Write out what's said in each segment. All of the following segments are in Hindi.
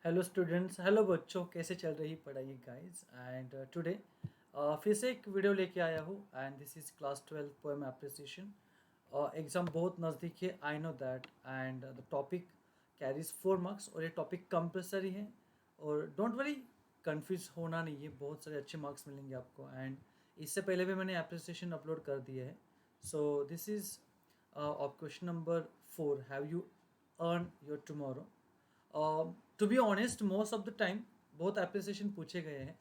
हेलो स्टूडेंट्स, हेलो बच्चों, कैसे चल रही पढ़ाई गाइस। एंड टुडे फिर से एक वीडियो लेके आया हूँ and this is class 12 poem appreciation. Exam बहुत नज़दीक है, I know that. And the topic carries 4 marks और ये टॉपिक कंपलसरी है। और डोंट वरी, कंफ्यूज होना नहीं है, बहुत सारे अच्छे मार्क्स मिलेंगे आपको। एंड इससे पहले भी मैंने एप्रिसिएशन अपलोड कर दिया है। So this is of question number 4, have you earn your tomorrow. To be honest, most of the time बहुत अप्रिसिएशन पूछे गए हैं,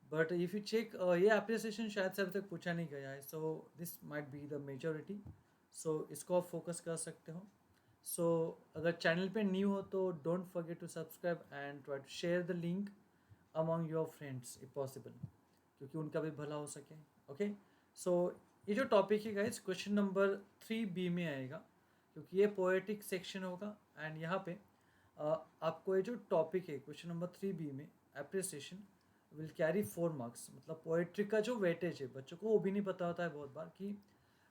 बट इफ़ यू चेक ये अप्रिसिएशन शायद से अभी तक पूछा नहीं गया है। So this might be the majority. So इसको आप फोकस कर सकते हो। सो अगर चैनल पे न्यू हो तो don't forget to subscribe and try to share the link among your friends if possible, क्योंकि उनका भी भला हो सके। ओके। सो ये जो टॉपिक है गाइस, क्वेश्चन नंबर 3B में आएगा, क्योंकि ये पोएटिक सेक्शन होगा। एंड यहाँ पे आपको ये जो टॉपिक है क्वेश्चन नंबर 3B में, अप्रिसिएशन विल कैरी 4 मार्क्स। मतलब पोएट्री का जो वेटेज है, बच्चों को वो भी नहीं पता होता है बहुत बार कि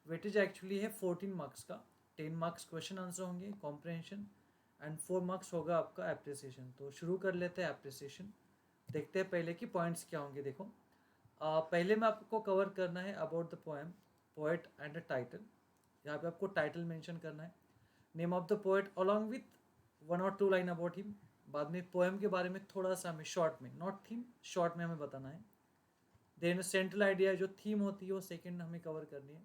वेटेज एक्चुअली है 14 मार्क्स का। 10 मार्क्स क्वेश्चन आंसर होंगे, कॉम्प्रहेंशन, एंड 4 मार्क्स होगा आपका अप्रिसिएशन। तो शुरू कर लेते हैं अप्रिसिएशन। देखते हैं पहले कि पॉइंट्स क्या होंगे। देखो, पहले में आपको कवर करना है about the poem, poet and the title. यहाँ पे आपको टाइटल मेंशन करना है, name of the poet along with 1 और 2 लाइन अबाउट हिम। बाद में पोएम के बारे में थोड़ा सा हमें शॉर्ट में, नॉट थीम, शॉर्ट में हमें बताना है। देन सेंट्रल आइडिया जो थीम होती है वो सेकेंड हमें कवर करनी है।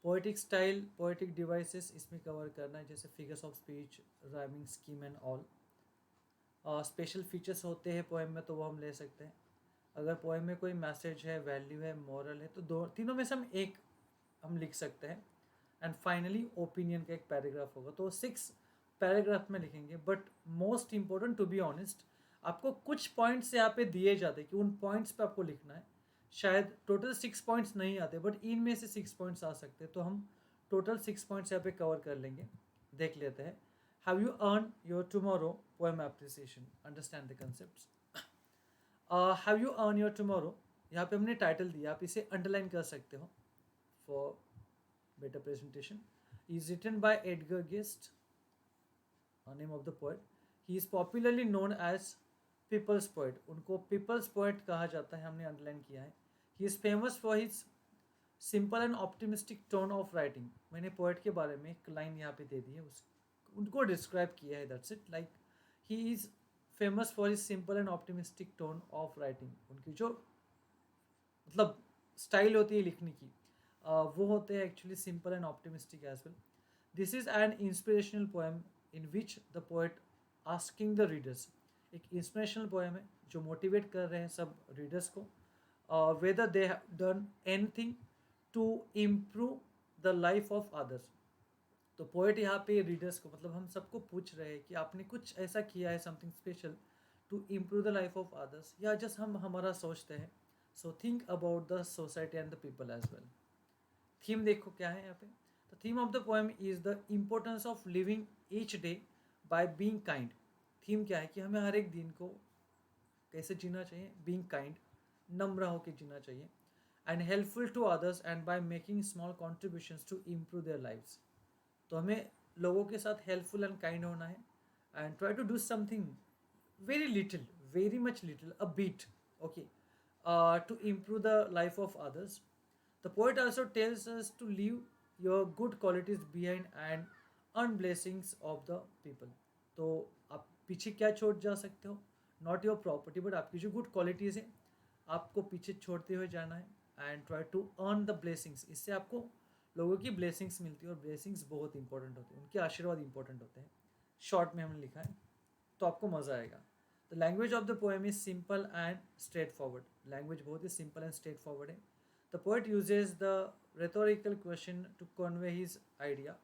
पोएटिक स्टाइल, पोएटिक डिवाइसेस इसमें कवर करना है, जैसे figures of speech, rhyming scheme and all. Special features होते हैं पोएम में तो वो हम ले सकते हैं। अगर पोएम में कोई मैसेज है, वैल्यू है, मॉरल है, तो दो तीनों में से हम लिख सकते हैं। एंड फाइनली ओपिनियन का एक पैराग्राफ होगा, तो 6 पैराग्राफ में लिखेंगे। But most important, to be honest, आपको कुछ पॉइंट्स यहाँ पे दिए जाते हैं कि उन पॉइंट्स पे आपको लिखना है। शायद टोटल 6 पॉइंट्स नहीं आते, बट इनमें से 6 पॉइंट्स आ सकते हैं, तो हम टोटल 6 पॉइंट्स यहाँ पे कवर कर लेंगे। देख लेते हैं। Have you earn your tomorrow poem appreciation, understand the concept. Have you earn your tomorrow, यहाँ पे हमने टाइटल दिया, आप इसे अंडरलाइन कर सकते हो for better presentation. Is written by Edgar Guest, name of the poet. He is popularly known as people's poet, उनको पीपल्स पोएट कहा जाता है, हमने अंडरलाइन किया है। He is famous for his simple and optimistic tone of writing. मैंने पोएट के बारे में एक लाइन यहाँ पे दे दी है, उनको डिस्क्राइब किया है, that's it. Like he is famous for his simple and optimistic tone of writing. उनकी जो मतलब स्टाइल होती है लिखने की, वो होते हैं actually simple and optimistic as well. This is an inspirational poem in which the poet asking the readers. एक इंस्पिरेशनल पोएम है जो मोटिवेट कर रहे हैं सब रीडर्स को, whether they have done anything to improve the life of others. तो पोएट यहाँ पे रीडर्स को, मतलब हम सबको पूछ रहे हैं कि आपने कुछ ऐसा किया है, something special, to improve the life of others, या जस्ट हम हमारा सोचते हैं। So think about the society and the people as well. Theme देखो क्या है यहाँ पे। The theme of the poem is the importance of living each day by being kind. Theme क्या है कि हमें हर एक दिन को कैसे जीना चाहिए, बीइंग काइंड, नम्र होकर जीना चाहिए, and helpful to others and by making small contributions to improve their lives. तो हमें लोगों के साथ हेल्पफुल एंड काइंड होना है, and try to do something very little, very much little, a bit, okay, to improve the life of others. The poet also tells us to leave your good qualities behind and earn blessings of the people. तो आप पीछे क्या छोड़ जा सकते हो, नॉट योर प्रॉपर्टी, बट आपकी जो गुड क्वालिटीज़ हैं आपको पीछे छोड़ते हुए जाना है, and try to earn the blessings. इससे आपको लोगों की ब्लेसिंग्स मिलती है, और ब्लेसिंग्स बहुत इंपॉर्टेंट होते हैं, उनके आशीर्वाद इंपॉर्टेंट होते हैं। शॉर्ट में हमने लिखा है, तो आपको मज़ा आएगा। The language of the poem is simple and straightforward. Language बहुत ही सिंपल एंड स्ट्रेट फॉरवर्ड है। The poet uses the rhetorical question to convey his idea.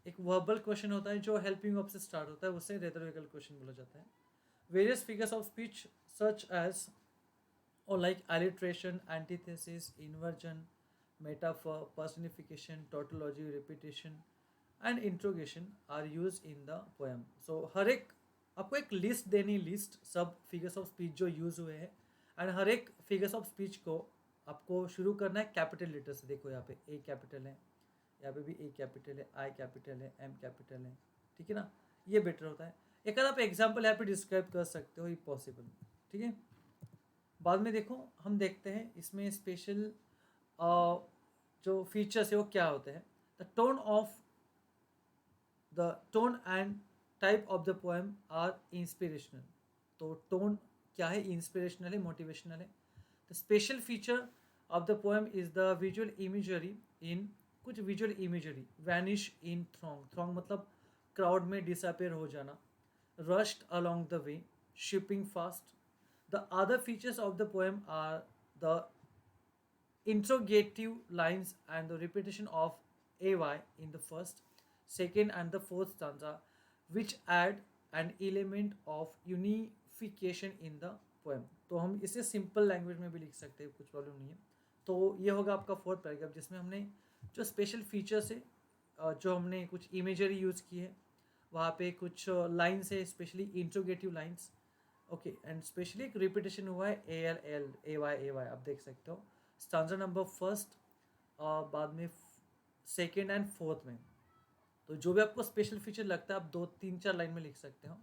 एक वर्बल क्वेश्चन होता है जो हेल्पिंग ऑफ से स्टार्ट होता है, उससे रेटोरिकल क्वेश्चन बोला जाता है। Various figures of speech such as or like alliteration, antithesis, inversion, metaphor, personification, tautology, repetition and interrogation are used in the poem. So हर एक आपको एक लिस्ट देनी, लिस्ट सब फिगर्स ऑफ स्पीच जो यूज हुए हैं, एंड हर एक फिगर्स ऑफ स्पीच को आपको शुरू करना है कैपिटल लेटर से। देखो यहाँ पे ए कैपिटल है, यहाँ पे भी ए कैपिटल है, आई कैपिटल है, एम कैपिटल है, ठीक है ना, ये बेटर होता है। एक आध आप एग्जाम्पल यहाँ पे डिस्क्राइब कर सकते हो ये पॉसिबल, ठीक है। बाद में देखो हम देखते हैं इसमें स्पेशल जो फीचर्स है वो क्या होते हैं। The tone and type of the poem are inspirational. तो टोन क्या है, इंस्पिरेशनल है, मोटिवेशनल है। The special feature of the poem is the visual imagery in, कुछ visual imagery, vanish in throng, throng मतलब क्राउड में डिसअपेयर हो जाना, rushed along the way, shipping fast. The other features of the poem are the interrogative lines and the repetition of AY in the first, second, and the fourth stanza, which add an element of unification in the poem. तो हम इसे सिंपल लैंग्वेज में भी लिख सकते हैं, कुछ प्रॉब्लम नहीं है। तो ये होगा आपका फोर्थ पैराग्राफ, जिसमें हमने जो स्पेशल फीचर्स है, जो हमने कुछ इमेजरी यूज़ की है, वहाँ पे कुछ लाइन्स है, specially interrogative lines, okay, and specially एक रिपीटेशन हुआ है ए वाई आप देख सकते हो स्टांजा नंबर फर्स्ट, बाद में सेकेंड एंड फोर्थ में। तो जो भी आपको स्पेशल फीचर लगता है आप 2 3 4 लाइन में लिख सकते हो।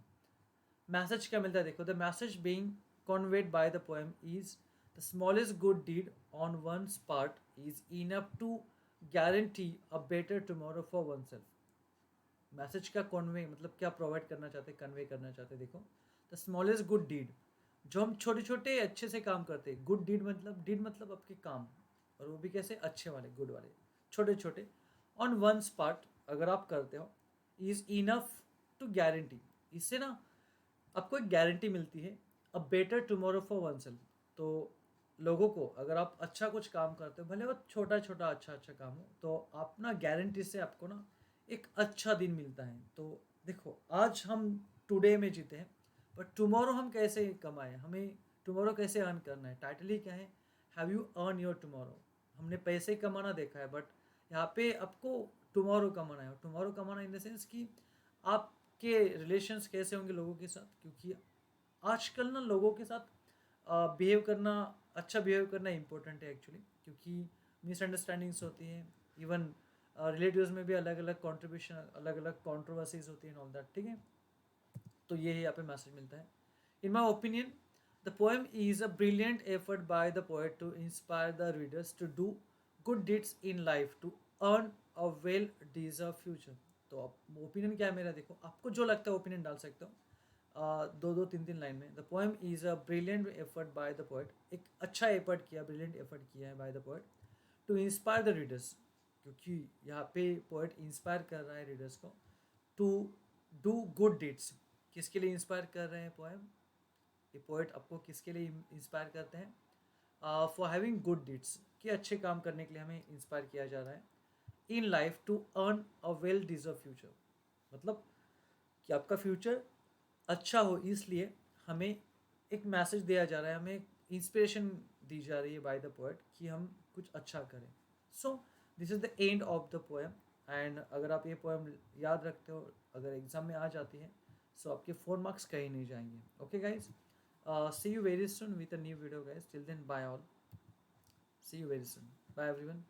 मैसेज क्या मिलता है देखो, the message being conveyed by the poem is the smallest good deed on one's part is enough to guarantee a better tomorrow for oneself. Message का कन्वे मतलब क्या प्रोवाइड करना चाहते, कन्वे करना चाहते, देखो द स्मॉलेस्ट गुड डीड, जो हम छोटे छोटे अच्छे से काम करते हैं, गुड डीड मतलब आपके काम, और वो भी कैसे, अच्छे वाले, गुड वाले, छोटे छोटे, ऑन वंस पार्ट अगर आप करते हो, इज इनफ टू गारंटी, इससे ना आपको एक गारंटी मिलती है, अ better tomorrow for one self. तो लोगों को अगर आप अच्छा कुछ काम करते हो, भले वो छोटा छोटा अच्छा अच्छा काम हो, तो आप ना गारंटी से आपको ना एक अच्छा दिन मिलता है। तो देखो आज हम टुडे में जीते हैं, बट टुमारो हम कैसे कमाएं, हमें टुमारो कैसे अर्न करना है। टाइटल ही क्या है, have you earn your tomorrow. हमने पैसे कमाना देखा है, बट यहाँ पे आपको टुमारो कमाना है। टुमारो कमाना इन द सेंस कि आपके रिलेशंस कैसे होंगे लोगों के साथ, क्योंकि आजकल ना लोगों के साथ बिहेव करना, अच्छा बिहेव करना इम्पोर्टेंट है एक्चुअली, क्योंकि मिसअंडरस्टैंडिंग्स होती हैं, इवन रिलेटिव्स में भी अलग अलग कॉन्ट्रीब्यूशन, अलग अलग कॉन्ट्रोवर्सीज होती हैं, ऑल दैट, ठीक है। तो ये यहाँ पे मैसेज मिलता है। In my opinion the poem is a brilliant effort by the poet to inspire the readers to do good deeds in life to earn a well deserve future. तो अब ओपिनियन क्या है मेरा, देखो आपको जो लगता है ओपिनियन डाल सकते हो, दो दो तीन तीन लाइन में। The poem is a brilliant effort by the poet, एक अच्छा एफर्ट किया, ब्रिलियंट एफर्ट किया है by the poet to inspire the readers, क्योंकि यहाँ पे पोएट इंस्पायर कर रहा है रीडर्स को, टू डू गुड डीड्स। किसके लिए इंस्पायर कर रहे हैं पोएम, ये पोएट आपको किसके लिए इंस्पायर करते हैं, फॉर हैविंग गुड डीड्स, कि अच्छे काम करने के लिए हमें इंस्पायर किया जा रहा है, in life to earn a well deserve future, मतलब कि आपका फ्यूचर अच्छा हो, इसलिए हमें एक मैसेज दिया जा रहा है, हमें इंस्पिरेशन दी जा रही है बाय द पोएट कि हम कुछ अच्छा करें। सो this is the end of the poem. And अगर आप ये पोएम याद रखते हो, अगर एग्जाम में आ जाती है, सो आपके 4 मार्क्स कहीं नहीं जाएंगे। Okay guys, see you very soon with a new video guys, till then bye all, see you very soon, bye everyone.